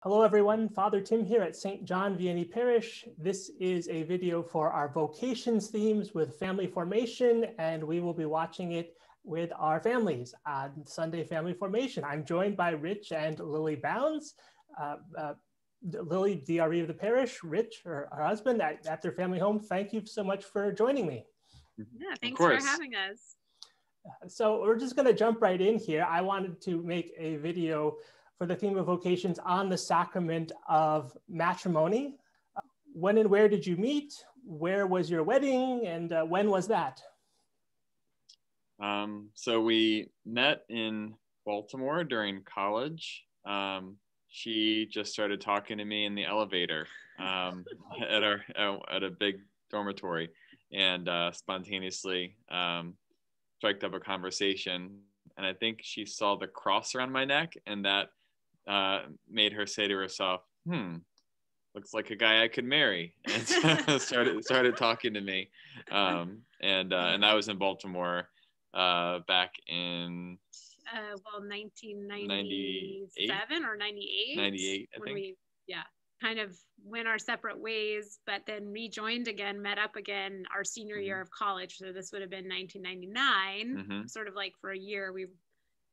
Hello everyone, Father Tim here at St. John Vianney Parish. This is a video for our vocations themes with family formation, and we will be watching it with our families on Sunday Family Formation. I'm joined by Rich and Lily Bounds. Lily, DRE of the parish, Rich, her husband, at their family home. Thank you so much for joining me. Yeah, thanks for having us. So we're just going to jump right in here. I wanted to make a video for the theme of vocations on the sacrament of matrimony. When and where did you meet? Where was your wedding? And when was that? So we met in Baltimore during college. She just started talking to me in the elevator at a big dormitory, and spontaneously striked up a conversation. And I think she saw the cross around my neck, and that made her say to herself, looks like a guy I could marry, and started talking to me. And that was in Baltimore back in 1997 or 98. 98, I think. We kind of went our separate ways, but then rejoined again, met up again our senior year of college. So this would have been 1999, sort of like for a year.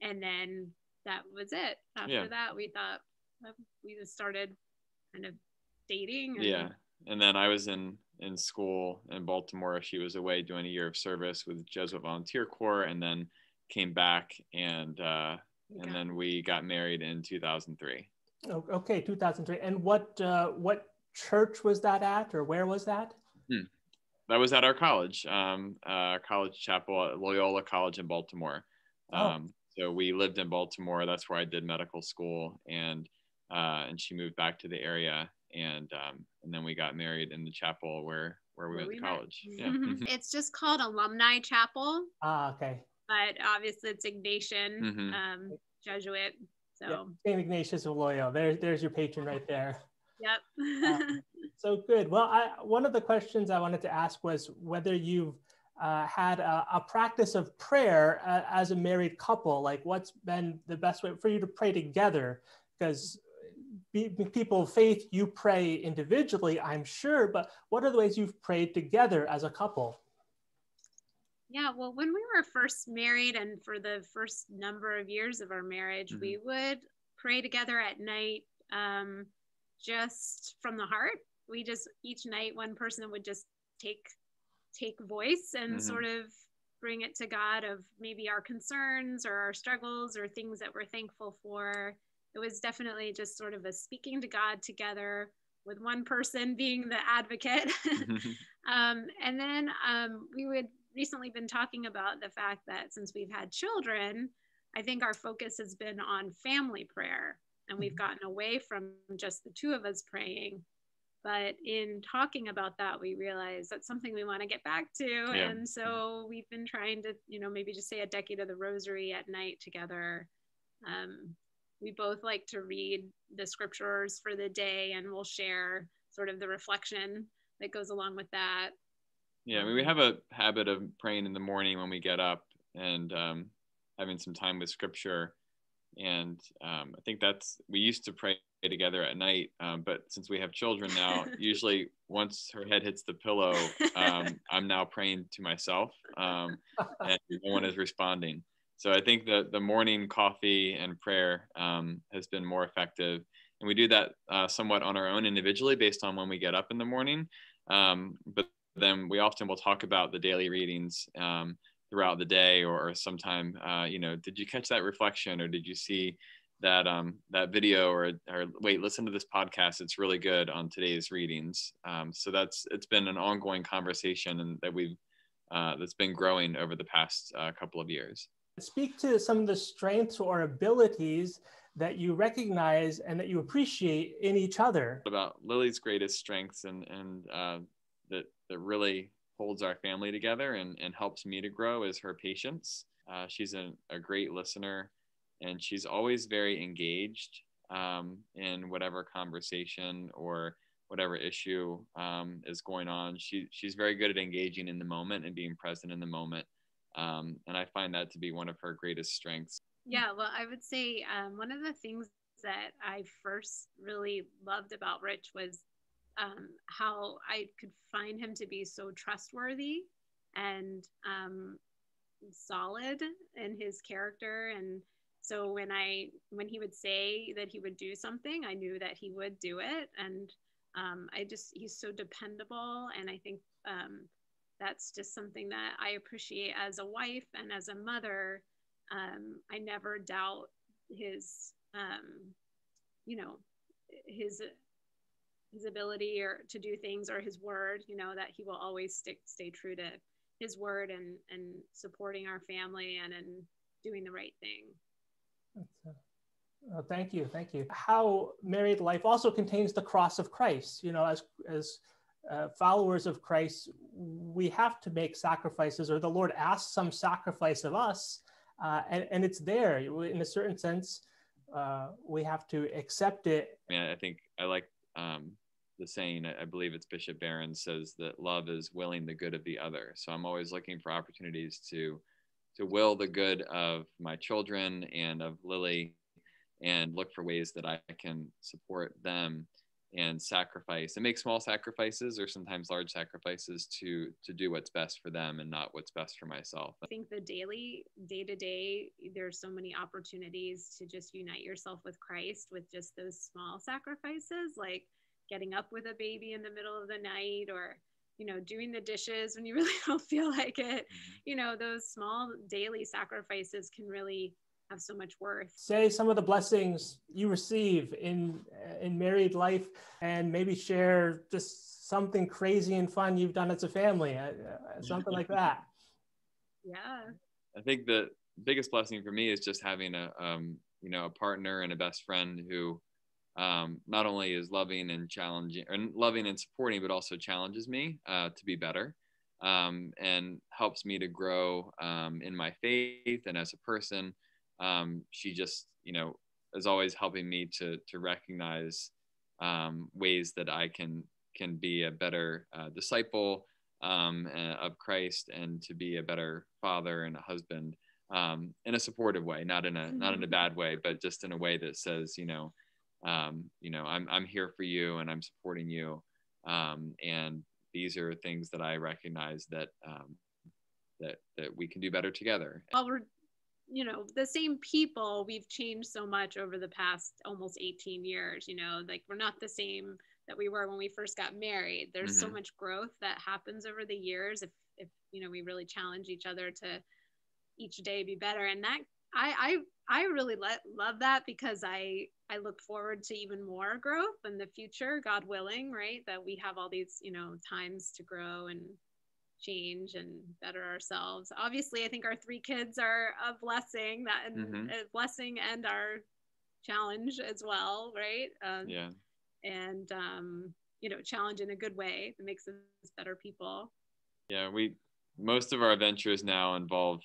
And then that was it. After that, we thought we just started kind of dating. And then I was in school in Baltimore. She was away doing a year of service with Jesuit Volunteer Corps, and then came back, and then we got married in 2003. Okay, 2003. And what church was that at, or where was that? That was at our college, college chapel at Loyola College in Baltimore. So we lived in Baltimore. That's where I did medical school, and she moved back to the area, and then we got married in the chapel where we went to college. It's just called Alumni Chapel. Okay. But obviously it's Ignatian, Jesuit. So St. Ignatius of Loyola. There's your patron right there. Yep. So good. Well, one of the questions I wanted to ask was whether you've had a practice of prayer as a married couple. Like, what's been the best way for you to pray together? Because people of faith, you pray individually, I'm sure, but what are the ways you've prayed together as a couple? Yeah, well, when we were first married and for the first number of years of our marriage, we would pray together at night, just from the heart. We just, each night, one person would just take voice and sort of bring it to God of maybe our concerns or our struggles or things that we're thankful for. It was definitely just sort of a speaking to God together, with one person being the advocate. And then we would recently been talking about the fact that since we've had children, I think our focus has been on family prayer, and we've gotten away from just the two of us praying. But in talking about that, we realized that's something we want to get back to. And so we've been trying to, maybe just say a decade of the rosary at night together. We both like to read the scriptures for the day, and we'll share sort of the reflection that goes along with that. Yeah, we have a habit of praying in the morning when we get up, and having some time with scripture. And I think we used to pray together at night, but since we have children now, usually once her head hits the pillow, I'm now praying to myself, and no one is responding. So I think the morning coffee and prayer has been more effective. And we do that somewhat on our own individually based on when we get up in the morning. But then we often will talk about the daily readings throughout the day, or sometime, did you catch that reflection, or did you see that video, or wait, listen to this podcast, it's really good on today's readings. So it's been an ongoing conversation, and that's been growing over the past couple of years. Speak to some of the strengths or abilities that you recognize and that you appreciate in each other. About Lily's greatest strengths and that really holds our family together and helps me to grow is her patience. She's a great listener, and she's always very engaged in whatever conversation or whatever issue is going on. She's very good at engaging in the moment and being present in the moment. And I find that to be one of her greatest strengths. Yeah, well, I would say one of the things that I first really loved about Rich was how I could find him to be so trustworthy and solid in his character. And so when he would say that he would do something, I knew that he would do it. And he's so dependable. And I think that's just something that I appreciate as a wife and as a mother. I never doubt his, his ability or to do things, or his word, that he will always stay true to his word and supporting our family and doing the right thing. Well, thank you. How married life also contains the cross of Christ. As followers of Christ, we have to make sacrifices, or the Lord asks some sacrifice of us, and it's there in a certain sense. We have to accept it. I think I like the saying, I believe it's Bishop Barron, says that love is willing the good of the other. So I'm always looking for opportunities to will the good of my children and of Lily, and look for ways that I can support them and sacrifice and make small sacrifices, or sometimes large sacrifices, to do what's best for them and not what's best for myself. I think the day-to-day, there's so many opportunities to just unite yourself with Christ with just those small sacrifices, like getting up with a baby in the middle of the night, or doing the dishes when you really don't feel like it. Those small daily sacrifices can really have so much worth. Say some of the blessings you receive in married life, and maybe share just something crazy and fun you've done as a family, something like that. Yeah. I think the biggest blessing for me is just having a partner and a best friend who not only is loving and challenging, and loving and supporting, but also challenges me to be better, and helps me to grow in my faith and as a person. She just, is always helping me to recognize ways that I can be a better disciple of Christ, and to be a better father and a husband, in a supportive way, not in a bad way, but just in a way that says, I'm here for you and I'm supporting you. And these are things that I recognize that we can do better together. While we're, the same people, we've changed so much over the past almost 18 years, like we're not the same that we were when we first got married. There's so much growth that happens over the years if we really challenge each other to each day be better. And that I really love that, because I look forward to even more growth in the future, God willing, right? That we have all these, times to grow and change and better ourselves. Obviously, I think our 3 kids are a blessing, a blessing and our challenge as well, right? Yeah. And, challenge in a good way that makes us better people. Yeah, most of our adventures now involve,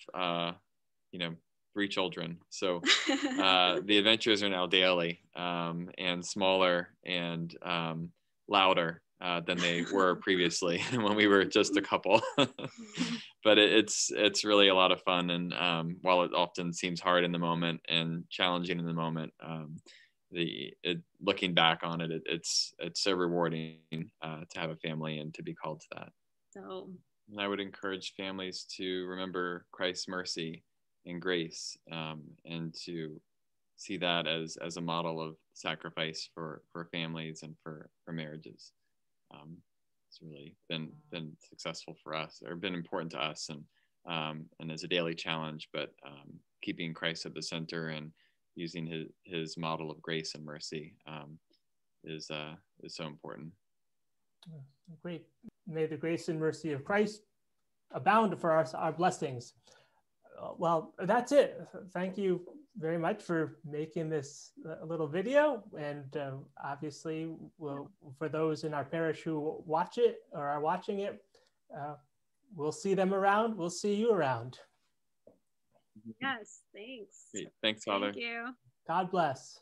3 children. So the adventures are now daily, and smaller and louder than they were previously when we were just a couple. But it's really a lot of fun. And while it often seems hard in the moment and challenging in the moment, looking back on it, it's so rewarding to have a family and to be called to that. So, and I would encourage families to remember Christ's mercy and grace, and to see that as a model of sacrifice for families and for marriages. It's really been successful for us, or been important to us, and as a daily challenge, but keeping Christ at the center and using his model of grace and mercy is so important. Great. May the grace and mercy of Christ abound for our blessings. Well, that's it. Thank you very much for making this little video. And obviously, for those in our parish who watch it or are watching it, we'll see them around. We'll see you around. Yes, thanks. Great. Thanks, Father. Thank you. God bless.